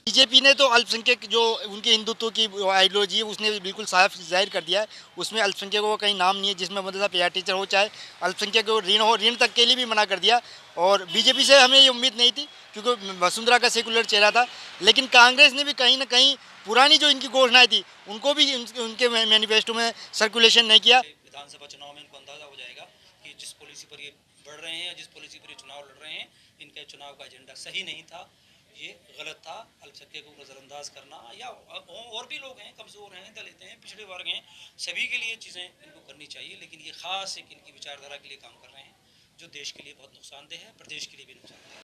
BJP ने तो अल्पसंख्यक जो उनके हिंदुत्व की आइडियोलॉजी है उसने बिल्कुल साफ जाहिर कर दिया है। उसमें अल्पसंख्यकों का कहीं नाम नहीं है, जिसमें मतलब पीआर टीचर हो चाहे अल्पसंख्यक हो, ऋण हो, ऋण तक के लिए भी मना कर दिया। और बीजेपी से हमें ये उम्मीद नहीं थी क्योंकि वसुंधरा का सेकुलर चेहरा था, लेकिन कांग्रेस ने भी कहीं ना कहीं पुरानी जो इनकी घोषणाएं थी उनको भी उनके मैनिफेस्टो में सर्कुलेशन नहीं किया। विधानसभा चुनाव में इनको अंदाजा हो जाएगा कि जिस पॉलिसी पर ये बढ़ रहे हैं, जिस पॉलिसी पर ये चुनाव लड़ रहे हैं, इनका चुनाव का एजेंडा सही नहीं था, ये गलत था। अल्पसंख्यकों को नज़रअंदाज करना या और भी लोग हैं, कमज़ोर हैं, दलित हैं, पिछड़े वर्ग हैं, सभी के लिए चीज़ें इनको करनी चाहिए, लेकिन ये खास एक इनकी विचारधारा के लिए काम कर रहे हैं जो देश के लिए बहुत नुकसानदेह है, प्रदेश के लिए भी नुकसानदेह है।